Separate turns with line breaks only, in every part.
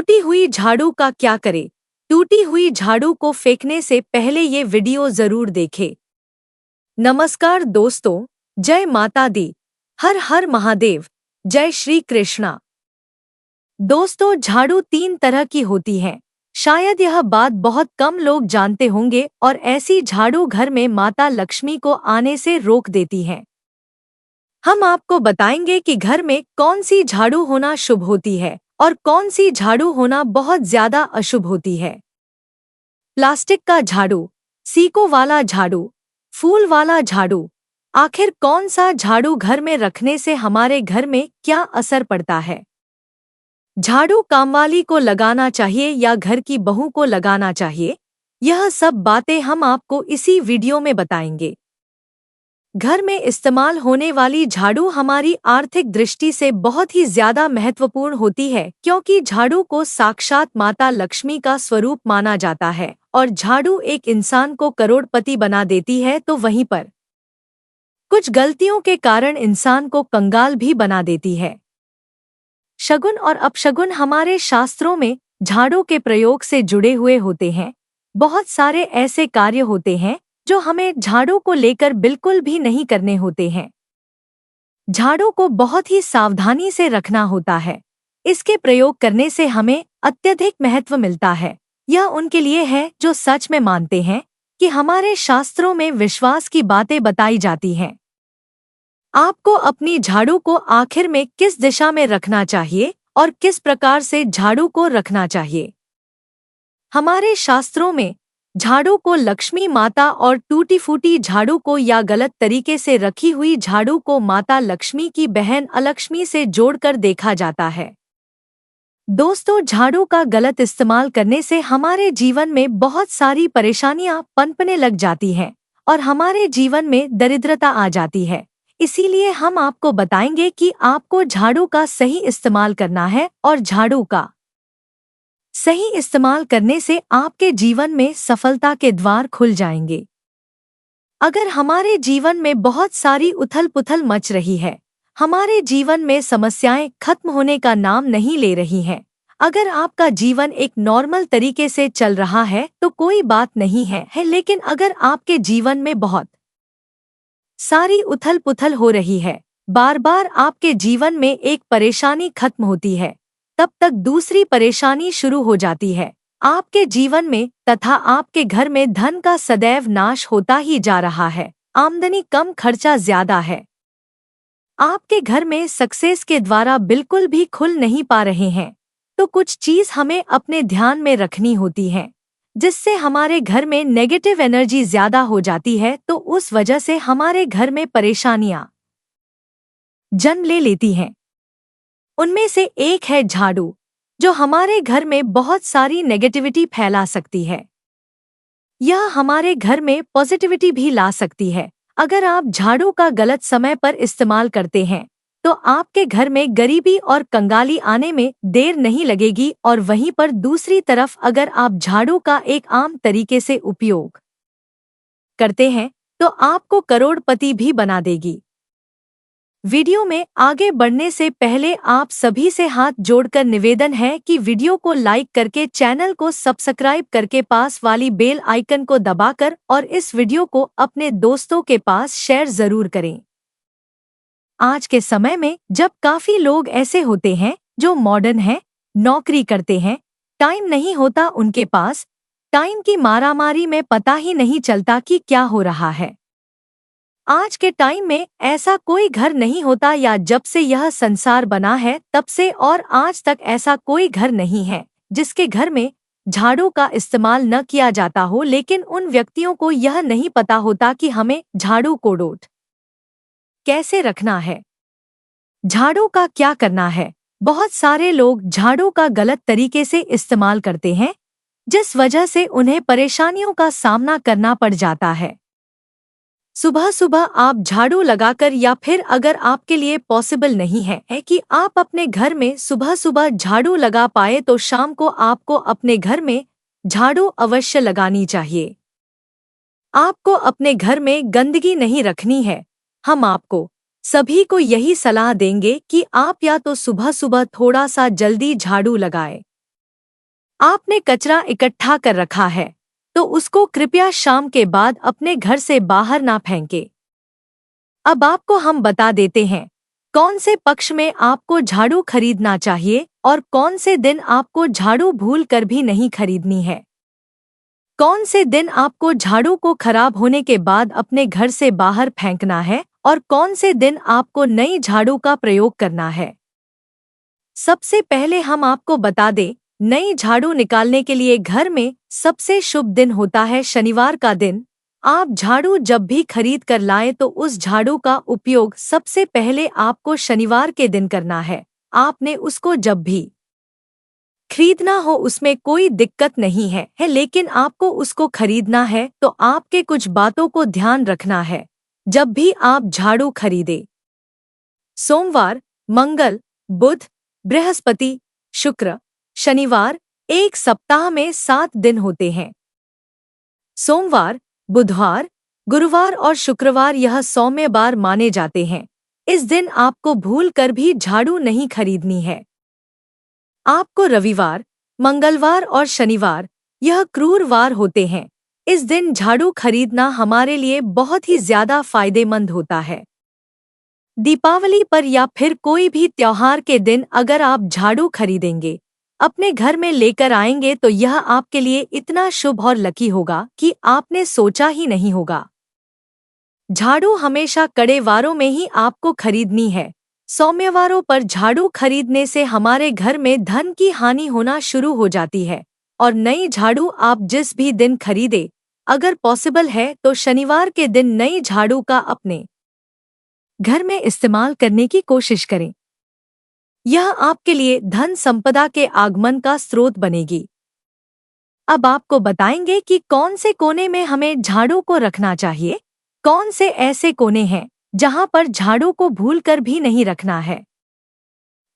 टूटी हुई झाड़ू का क्या करें? टूटी हुई झाड़ू को फेंकने से पहले ये वीडियो जरूर देखें। नमस्कार दोस्तों, जय माता दी, हर हर महादेव, जय श्री कृष्णा। दोस्तों, झाड़ू 3 तरह की होती है। शायद यह बात बहुत कम लोग जानते होंगे और ऐसी झाड़ू घर में माता लक्ष्मी को आने से रोक देती है। हम आपको बताएंगे कि घर में कौन सी झाड़ू होना शुभ होती है और कौन सी झाड़ू होना बहुत ज्यादा अशुभ होती है। प्लास्टिक का झाड़ू, सीको वाला झाड़ू, फूल वाला झाड़ू, आखिर कौन सा झाड़ू घर में रखने से हमारे घर में क्या असर पड़ता है? झाड़ू कामवाली को लगाना चाहिए या घर की बहू को लगाना चाहिए? यह सब बातें हम आपको इसी वीडियो में बताएंगे। घर में इस्तेमाल होने वाली झाड़ू हमारी आर्थिक दृष्टि से बहुत ही ज्यादा महत्वपूर्ण होती है, क्योंकि झाड़ू को साक्षात माता लक्ष्मी का स्वरूप माना जाता है और झाड़ू एक इंसान को करोड़पति बना देती है, तो वहीं पर कुछ गलतियों के कारण इंसान को कंगाल भी बना देती है। शगुन और अपशगुन हमारे शास्त्रों में झाड़ू के प्रयोग से जुड़े हुए होते हैं। बहुत सारे ऐसे कार्य होते हैं जो हमें झाड़ू को लेकर बिल्कुल भी नहीं करने होते हैं। झाड़ू को बहुत ही सावधानी से रखना होता है। इसके प्रयोग करने से हमें अत्यधिक महत्व मिलता है। यह उनके लिए है जो सच में मानते हैं कि हमारे शास्त्रों में विश्वास की बातें बताई जाती हैं। आपको अपनी झाड़ू को आखिर में किस दिशा में रखना चाहिए और किस प्रकार से झाड़ू को रखना चाहिए? हमारे शास्त्रों में झाड़ू को लक्ष्मी माता और टूटी फूटी झाड़ू को या गलत तरीके से रखी हुई झाड़ू को माता लक्ष्मी की बहन अलक्ष्मी से जोड़कर देखा जाता है। दोस्तों, झाड़ू का गलत इस्तेमाल करने से हमारे जीवन में बहुत सारी परेशानियां पनपने लग जाती हैं और हमारे जीवन में दरिद्रता आ जाती है। इसीलिए हम आपको बताएंगे कि आपको झाड़ू का सही इस्तेमाल करना है और झाड़ू का सही इस्तेमाल करने से आपके जीवन में सफलता के द्वार खुल जाएंगे। अगर हमारे जीवन में बहुत सारी उथल-पुथल मच रही है, हमारे जीवन में समस्याएं खत्म होने का नाम नहीं ले रही हैं, अगर आपका जीवन एक नॉर्मल तरीके से चल रहा है तो कोई बात नहीं है, लेकिन अगर आपके जीवन में बहुत सारी उथल-पुथल हो रही है, बार बार आपके जीवन में एक परेशानी खत्म होती है, तब तक दूसरी परेशानी शुरू हो जाती है आपके जीवन में, तथा आपके घर में धन का सदैव नाश होता ही जा रहा है। आमदनी कम, खर्चा ज्यादा है। आपके घर में सक्सेस के द्वारा बिल्कुल भी खुल नहीं पा रहे हैं, तो कुछ चीज हमें अपने ध्यान में रखनी होती है, जिससे हमारे घर में नेगेटिव एनर्जी ज्यादा हो जाती है, तो उस वजह से हमारे घर में परेशानियां जन्म ले लेती हैं। उनमें से एक है झाड़ू, जो हमारे घर में बहुत सारी नेगेटिविटी फैला सकती है। यह हमारे घर में पॉजिटिविटी भी ला सकती है। अगर आप झाड़ू का गलत समय पर इस्तेमाल करते हैं तो आपके घर में गरीबी और कंगाली आने में देर नहीं लगेगी, और वहीं पर दूसरी तरफ अगर आप झाड़ू का एक आम तरीके से उपयोग करते हैं तो आपको करोड़पति भी बना देगी। वीडियो में आगे बढ़ने से पहले आप सभी से हाथ जोड़कर निवेदन है कि वीडियो को लाइक करके, चैनल को सब्सक्राइब करके, पास वाली बेल आइकन को दबाकर और इस वीडियो को अपने दोस्तों के पास शेयर जरूर करें। आज के समय में जब काफी लोग ऐसे होते हैं जो मॉडर्न हैं, नौकरी करते हैं, टाइम नहीं होता उनके पास, टाइम की मारामारी में पता ही नहीं चलता कि क्या हो रहा है। आज के टाइम में ऐसा कोई घर नहीं होता, या जब से यह संसार बना है तब से और आज तक ऐसा कोई घर नहीं है जिसके घर में झाड़ू का इस्तेमाल न किया जाता हो। लेकिन उन व्यक्तियों को यह नहीं पता होता कि हमें झाड़ू को डोट कैसे रखना है, झाड़ू का क्या करना है। बहुत सारे लोग झाड़ू का गलत तरीके से इस्तेमाल करते हैं, जिस वजह से उन्हें परेशानियों का सामना करना पड़ जाता है। सुबह सुबह आप झाड़ू लगाकर, या फिर अगर आपके लिए पॉसिबल नहीं है कि आप अपने घर में सुबह सुबह झाड़ू लगा पाए, तो शाम को आपको अपने घर में झाड़ू अवश्य लगानी चाहिए। आपको अपने घर में गंदगी नहीं रखनी है। हम आपको सभी को यही सलाह देंगे कि आप या तो सुबह सुबह थोड़ा सा जल्दी झाड़ू लगाएं, आपने कचरा इकट्ठा कर रखा है तो उसको कृपया शाम के बाद अपने घर से बाहर ना फेंके। अब आपको हम बता देते हैं कौन से पक्ष में आपको झाड़ू खरीदना चाहिए और कौन से दिन आपको झाड़ू भूल कर भी नहीं खरीदनी है। कौन से दिन आपको झाड़ू को खराब होने के बाद अपने घर से बाहर फेंकना है और कौन से दिन आपको नई झाड़ू का प्रयोग करना है। सबसे पहले हम आपको बता दें, नई झाड़ू निकालने के लिए घर में सबसे शुभ दिन होता है शनिवार का दिन। आप झाड़ू जब भी खरीद कर लाएं तो उस झाड़ू का उपयोग सबसे पहले आपको शनिवार के दिन करना है। आपने उसको जब भी खरीदना हो उसमें कोई दिक्कत नहीं है, लेकिन आपको उसको खरीदना है तो आपके कुछ बातों को ध्यान रखना है जब भी आप झाड़ू खरीदे। सोमवार, मंगल, बुध, बृहस्पति, शुक्र, शनिवार एक सप्ताह में 7 दिन होते हैं। सोमवार, बुधवार, गुरुवार और शुक्रवार यह सौम्य बार माने जाते हैं। इस दिन आपको भूल कर भी झाड़ू नहीं खरीदनी है। आपको रविवार, मंगलवार और शनिवार यह क्रूर वार होते हैं। इस दिन झाड़ू खरीदना हमारे लिए बहुत ही ज्यादा फायदेमंद होता है। दीपावली पर या फिर कोई भी त्योहार के दिन अगर आप झाड़ू खरीदेंगे, अपने घर में लेकर आएंगे तो यह आपके लिए इतना शुभ और लकी होगा कि आपने सोचा ही नहीं होगा। झाड़ू हमेशा कड़े वारों में ही आपको खरीदनी है। सौम्यवारों पर झाड़ू खरीदने से हमारे घर में धन की हानि होना शुरू हो जाती है और नई झाड़ू आप जिस भी दिन खरीदे, अगर पॉसिबल है तो शनिवार के दिन नई झाड़ू का अपने घर में इस्तेमाल करने की कोशिश करें। यह आपके लिए धन संपदा के आगमन का स्रोत बनेगी। अब आपको बताएंगे कि कौन से कोने में हमें झाड़ू को रखना चाहिए, कौन से ऐसे कोने हैं जहां पर झाड़ू को भूलकर भी नहीं रखना है।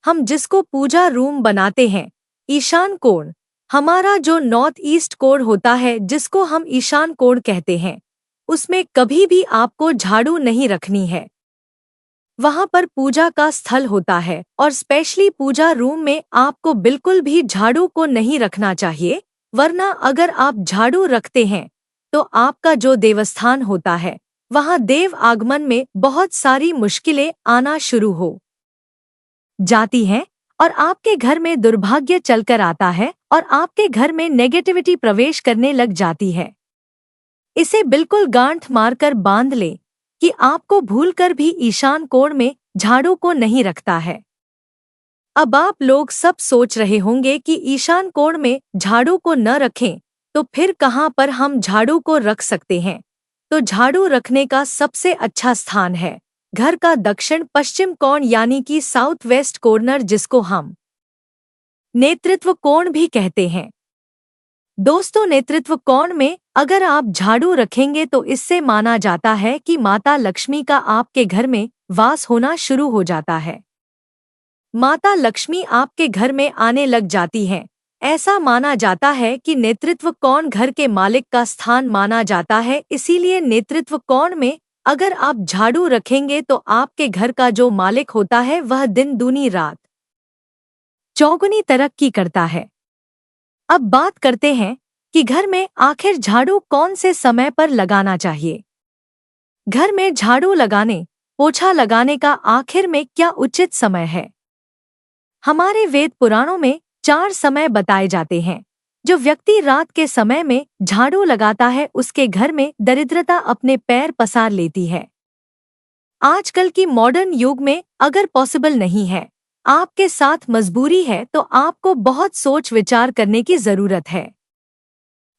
हम जिसको पूजा रूम बनाते हैं, ईशान कोण, हमारा जो नॉर्थ ईस्ट कोण होता है जिसको हम ईशान कोण कहते हैं, उसमें कभी भी आपको झाड़ू नहीं रखनी है। वहां पर पूजा का स्थल होता है और स्पेशली पूजा रूम में आपको बिल्कुल भी झाड़ू को नहीं रखना चाहिए, वरना अगर आप झाड़ू रखते हैं तो आपका जो देवस्थान होता है वहां देव आगमन में बहुत सारी मुश्किलें आना शुरू हो जाती हैं और आपके घर में दुर्भाग्य चलकर आता है और आपके घर में नेगेटिविटी प्रवेश करने लग जाती है। इसे बिल्कुल गांठ मारकर बांध ले कि आपको भूलकर भी ईशान कोण में झाड़ू को नहीं रखता है। अब आप लोग सब सोच रहे होंगे कि ईशान कोण में झाड़ू को न रखें तो फिर कहां पर हम झाड़ू को रख सकते हैं। तो झाड़ू रखने का सबसे अच्छा स्थान है घर का दक्षिण पश्चिम कोण यानी कि साउथ वेस्ट कॉर्नर, जिसको हम नेतृत्व कोण भी कहते हैं। दोस्तों, नेतृत्व कोण में अगर आप झाड़ू रखेंगे तो इससे माना जाता है कि माता लक्ष्मी का आपके घर में वास होना शुरू हो जाता है। माता लक्ष्मी आपके घर में आने लग जाती हैं। ऐसा माना जाता है कि नेतृत्व कोण घर के मालिक का स्थान माना जाता है, इसीलिए नेतृत्व कोण में अगर आप झाड़ू रखेंगे तो आपके घर का जो मालिक होता है वह दिन दूनी रात चौगुनी तरक्की करता है। अब बात करते हैं कि घर में आखिर झाड़ू कौन से समय पर लगाना चाहिए। घर में झाड़ू लगाने, पोछा लगाने का आखिर में क्या उचित समय है। हमारे वेद पुराणों में 4 समय बताए जाते हैं। जो व्यक्ति रात के समय में झाड़ू लगाता है उसके घर में दरिद्रता अपने पैर पसार लेती है। आजकल की मॉडर्न युग में अगर पॉसिबल नहीं है, आपके साथ मजबूरी है, तो आपको बहुत सोच विचार करने की जरूरत है।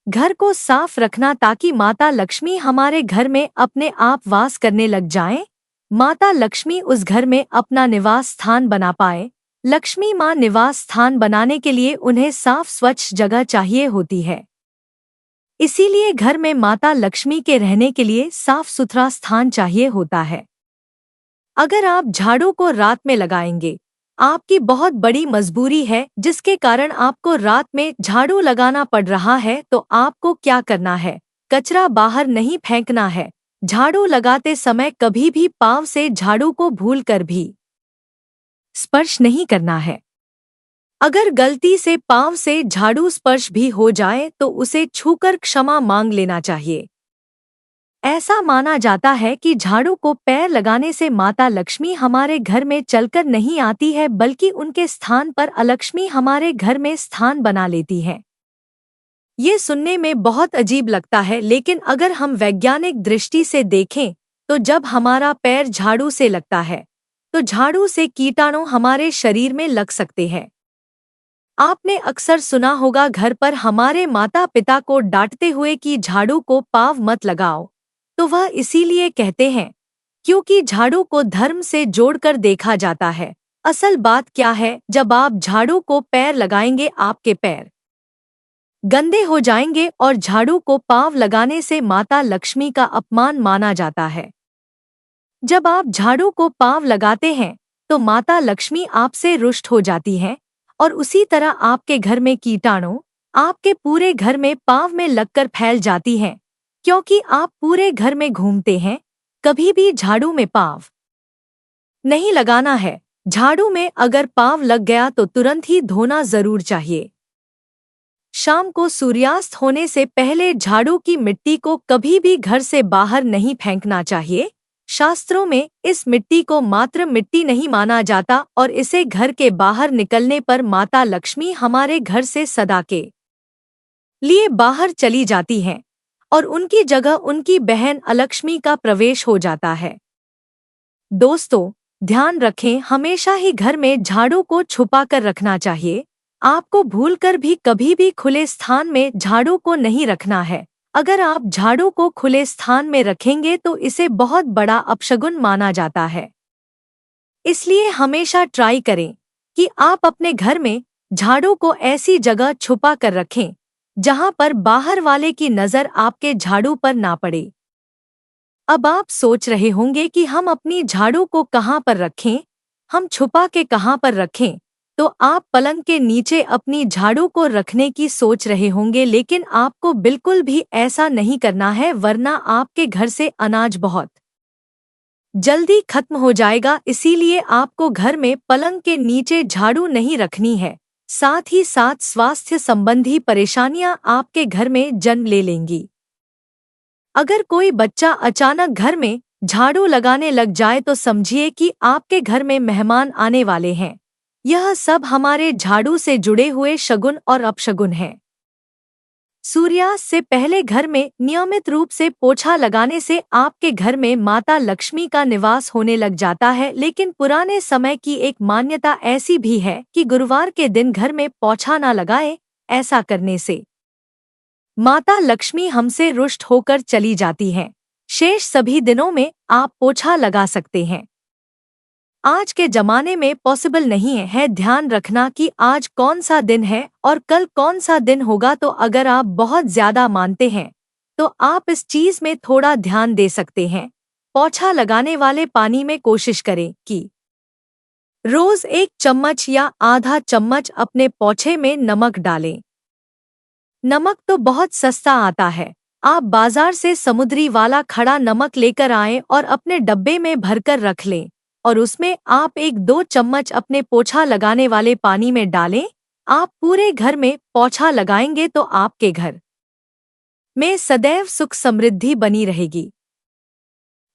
घर को साफ रखना ताकि माता लक्ष्मी हमारे घर में अपने आप वास करने लग जाएं। माता लक्ष्मी उस घर में अपना निवास स्थान बना पाए। लक्ष्मी माँ निवास स्थान बनाने के लिए उन्हें साफ स्वच्छ जगह चाहिए होती है। इसीलिए घर में माता लक्ष्मी के रहने के लिए साफ सुथरा स्थान चाहिए होता है। अगर आप झाड़ू को रात में लगाएंगे, आपकी बहुत बड़ी मजबूरी है जिसके कारण आपको रात में झाड़ू लगाना पड़ रहा है, तो आपको क्या करना है, कचरा बाहर नहीं फेंकना है। झाड़ू लगाते समय कभी भी पाँव से झाड़ू को भूलकर भी स्पर्श नहीं करना है। अगर गलती से पांव से झाड़ू स्पर्श भी हो जाए तो उसे छूकर क्षमा मांग लेना चाहिए। ऐसा माना जाता है कि झाड़ू को पैर लगाने से माता लक्ष्मी हमारे घर में चलकर नहीं आती है, बल्कि उनके स्थान पर अलक्ष्मी हमारे घर में स्थान बना लेती है। ये सुनने में बहुत अजीब लगता है, लेकिन अगर हम वैज्ञानिक दृष्टि से देखें तो जब हमारा पैर झाड़ू से लगता है तो झाड़ू से कीटाणु हमारे शरीर में लग सकते हैं। आपने अक्सर सुना होगा घर पर हमारे माता पिता को डांटते हुए कि झाड़ू को पाँव मत लगाओ, तो वह इसीलिए कहते हैं क्योंकि झाड़ू को धर्म से जोड़कर देखा जाता है। असल बात क्या है, जब आप झाड़ू को पैर लगाएंगे आपके पैर गंदे हो जाएंगे और झाड़ू को पाँव लगाने से माता लक्ष्मी का अपमान माना जाता है। जब आप झाड़ू को पाँव लगाते हैं तो माता लक्ष्मी आपसे रुष्ट हो जाती हैं और उसी तरह आपके घर में कीटाणु आपके पूरे घर में पाँव में लगकर फैल जाती हैं, क्योंकि आप पूरे घर में घूमते हैं। कभी भी झाड़ू में पाँव नहीं लगाना है। झाड़ू में अगर पाँव लग गया तो तुरंत ही धोना जरूर चाहिए। शाम को सूर्यास्त होने से पहले झाड़ू की मिट्टी को कभी भी घर से बाहर नहीं फेंकना चाहिए। शास्त्रों में इस मिट्टी को मात्र मिट्टी नहीं माना जाता और इसे घर के बाहर निकलने पर माता लक्ष्मी हमारे घर से सदा के लिए बाहर चली जाती हैं और उनकी जगह उनकी बहन अलक्ष्मी का प्रवेश हो जाता है। दोस्तों, ध्यान रखें, हमेशा ही घर में झाड़ू को छुपा कर रखना चाहिए। आपको भूलकर भी कभी भी खुले स्थान में झाड़ू को नहीं रखना है। अगर आप झाड़ू को खुले स्थान में रखेंगे तो इसे बहुत बड़ा अपशगुन माना जाता है। इसलिए हमेशा ट्राई करें कि आप अपने घर में झाड़ू को ऐसी जगह छुपा कर रखें जहां पर बाहर वाले की नज़र आपके झाड़ू पर ना पड़े। अब आप सोच रहे होंगे कि हम अपनी झाड़ू को कहां पर रखें, हम छुपा के कहां पर रखें। तो आप पलंग के नीचे अपनी झाड़ू को रखने की सोच रहे होंगे, लेकिन आपको बिल्कुल भी ऐसा नहीं करना है, वरना आपके घर से अनाज बहुत जल्दी खत्म हो जाएगा। इसीलिए आपको घर में पलंग के नीचे झाड़ू नहीं रखनी है। साथ ही साथ स्वास्थ्य संबंधी परेशानियां आपके घर में जन्म ले लेंगी। अगर कोई बच्चा अचानक घर में झाड़ू लगाने लग जाए तो समझिए कि आपके घर में मेहमान आने वाले हैं। यह सब हमारे झाड़ू से जुड़े हुए शगुन और अपशगुन हैं। सूर्यास्त से पहले घर में नियमित रूप से पोछा लगाने से आपके घर में माता लक्ष्मी का निवास होने लग जाता है। लेकिन पुराने समय की एक मान्यता ऐसी भी है कि गुरुवार के दिन घर में पोछा न लगाएं। ऐसा करने से माता लक्ष्मी हमसे रुष्ट होकर चली जाती हैं। शेष सभी दिनों में आप पोछा लगा सकते हैं। आज के जमाने में पॉसिबल नहीं है ध्यान रखना कि आज कौन सा दिन है और कल कौन सा दिन होगा। तो अगर आप बहुत ज्यादा मानते हैं तो आप इस चीज में थोड़ा ध्यान दे सकते हैं। पोछा लगाने वाले पानी में कोशिश करें कि रोज 1 चम्मच या आधा चम्मच अपने पोछे में नमक डालें। नमक तो बहुत सस्ता आता है। आप बाजार से समुद्री वाला खड़ा नमक लेकर आएं और अपने डब्बे में भरकर रख लें और उसमें आप 1-2 चम्मच अपने पोछा लगाने वाले पानी में डालें। आप पूरे घर में पोछा लगाएंगे तो आपके घर में सदैव सुख समृद्धि बनी रहेगी।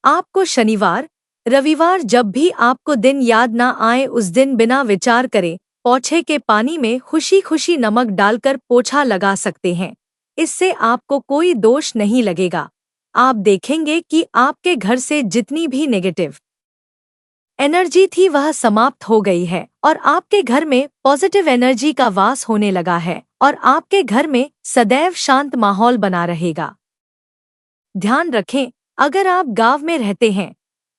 आपको शनिवार, रविवार जब भी आपको दिन याद ना आए उस दिन बिना विचार करे पोछे के पानी में खुशी खुशी नमक डालकर पोछा लगा सकते हैं। इससे आपको कोई दोष नहीं लगेगा। आप देखेंगे कि आपके घर से जितनी भी नेगेटिव एनर्जी थी वह समाप्त हो गई है और आपके घर में पॉजिटिव एनर्जी का वास होने लगा है और आपके घर में सदैव शांत माहौल बना रहेगा। ध्यान रखें, अगर आप गांव में रहते हैं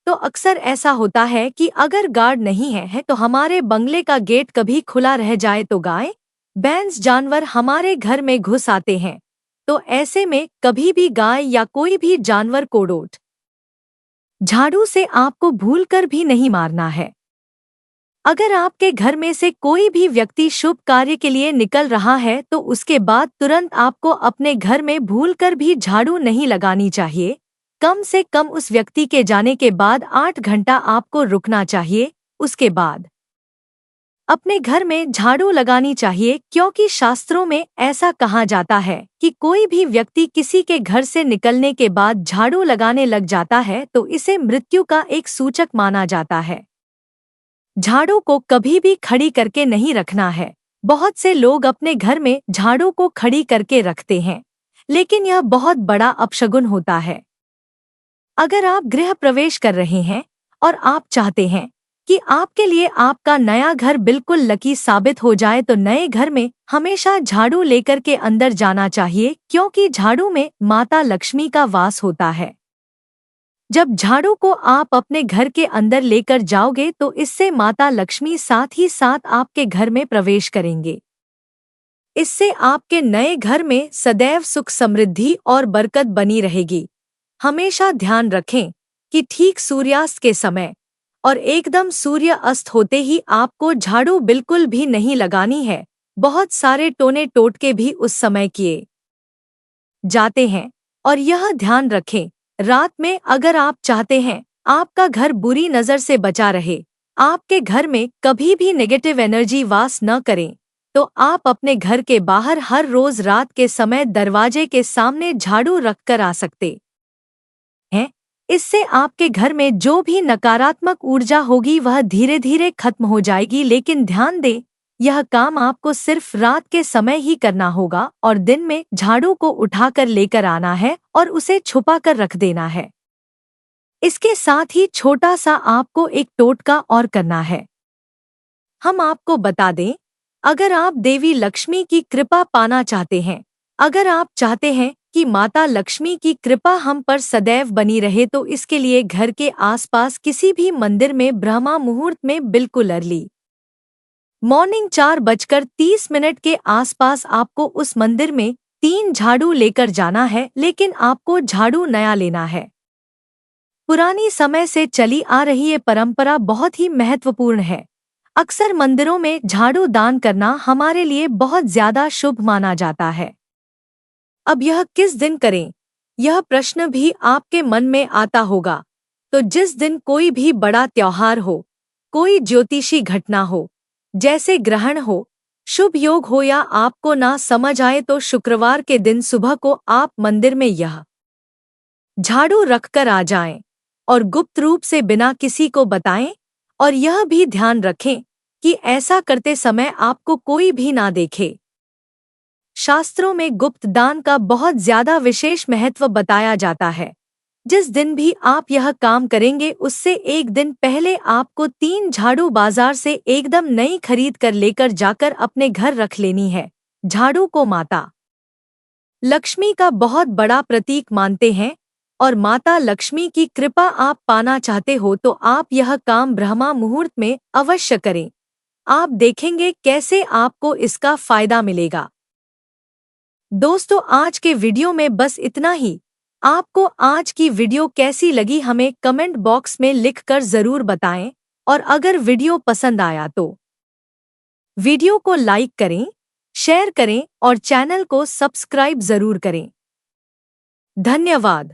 तो अक्सर ऐसा होता है कि अगर गार्ड नहीं है तो हमारे बंगले का गेट कभी खुला रह जाए तो गाय, भैंस जानवर हमारे घर में घुस आते हैं। तो ऐसे में कभी भी गाय या कोई भी जानवर को डोट झाड़ू से आपको भूलकर भी नहीं मारना है। अगर आपके घर में से कोई भी व्यक्ति शुभ कार्य के लिए निकल रहा है तो उसके बाद तुरंत आपको अपने घर में भूलकर भी झाड़ू नहीं लगानी चाहिए। कम से कम उस व्यक्ति के जाने के बाद 8 घंटा आपको रुकना चाहिए। उसके बाद अपने घर में झाड़ू लगानी चाहिए, क्योंकि शास्त्रों में ऐसा कहा जाता है कि कोई भी व्यक्ति किसी के घर से निकलने के बाद झाड़ू लगाने लग जाता है तो इसे मृत्यु का एक सूचक माना जाता है। झाड़ू को कभी भी खड़ी करके नहीं रखना है। बहुत से लोग अपने घर में झाड़ू को खड़ी करके रखते हैं, लेकिन यह बहुत बड़ा अपशगुन होता है। अगर आप गृह प्रवेश कर रहे हैं और आप चाहते हैं कि आपके लिए आपका नया घर बिल्कुल लकी साबित हो जाए, तो नए घर में हमेशा झाड़ू लेकर के अंदर जाना चाहिए, क्योंकि झाड़ू में माता लक्ष्मी का वास होता है। जब झाड़ू को आप अपने घर के अंदर लेकर जाओगे तो इससे माता लक्ष्मी साथ ही साथ आपके घर में प्रवेश करेंगे। इससे आपके नए घर में सदैव सुख समृद्धि और बरकत बनी रहेगी। हमेशा ध्यान रखें कि ठीक सूर्यास्त के समय और एकदम सूर्य अस्त होते ही आपको झाड़ू बिल्कुल भी नहीं लगानी है। बहुत सारे टोने टोटके भी उस समय किए जाते हैं। और यह ध्यान रखें, रात में अगर आप चाहते हैं आपका घर बुरी नज़र से बचा रहे, आपके घर में कभी भी नेगेटिव एनर्जी वास न करें, तो आप अपने घर के बाहर हर रोज रात के समय दरवाजे के सामने झाड़ू रखकर आ सकते हैं। इससे आपके घर में जो भी नकारात्मक ऊर्जा होगी वह धीरे धीरे खत्म हो जाएगी। लेकिन ध्यान दें, यह काम आपको सिर्फ रात के समय ही करना होगा और दिन में झाड़ू को उठाकर लेकर आना है और उसे छुपा कर रख देना है। इसके साथ ही छोटा सा आपको एक टोटका और करना है। हम आपको बता दें, अगर आप देवी लक्ष्मी की कृपा पाना चाहते हैं, अगर आप चाहते हैं कि माता लक्ष्मी की कृपा हम पर सदैव बनी रहे, तो इसके लिए घर के आसपास किसी भी मंदिर में ब्रह्मा मुहूर्त में बिल्कुल अर्ली मॉर्निंग 4:30 के आसपास आपको उस मंदिर में 3 झाड़ू लेकर जाना है। लेकिन आपको झाड़ू नया लेना है। पुरानी समय से चली आ रही ये परंपरा बहुत ही महत्वपूर्ण है। अक्सर मंदिरों में झाड़ू दान करना हमारे लिए बहुत ज्यादा शुभ माना जाता है। अब यह किस दिन करें, यह प्रश्न भी आपके मन में आता होगा। तो जिस दिन कोई भी बड़ा त्योहार हो, कोई ज्योतिषी घटना हो, जैसे ग्रहण हो, शुभ योग हो, या आपको ना समझ आए तो शुक्रवार के दिन सुबह को आप मंदिर में यह झाड़ू रखकर आ जाएं और गुप्त रूप से बिना किसी को बताएं। और यह भी ध्यान रखें कि ऐसा करते समय आपको कोई भी ना देखे। शास्त्रों में गुप्त दान का बहुत ज्यादा विशेष महत्व बताया जाता है। जिस दिन भी आप यह काम करेंगे उससे एक दिन पहले आपको 3 झाड़ू बाजार से एकदम नई खरीद कर लेकर जाकर अपने घर रख लेनी है। झाड़ू को माता लक्ष्मी का बहुत बड़ा प्रतीक मानते हैं और माता लक्ष्मी की कृपा आप पाना चाहते हो तो आप यह काम ब्रह्मा मुहूर्त में अवश्य करें। आप देखेंगे कैसे आपको इसका फायदा मिलेगा। दोस्तों, आज के वीडियो में बस इतना ही। आपको आज की वीडियो कैसी लगी हमें कमेंट बॉक्स में लिखकर जरूर बताएं। और अगर वीडियो पसंद आया तो वीडियो को लाइक करें, शेयर करें और चैनल को सब्सक्राइब जरूर करें। धन्यवाद।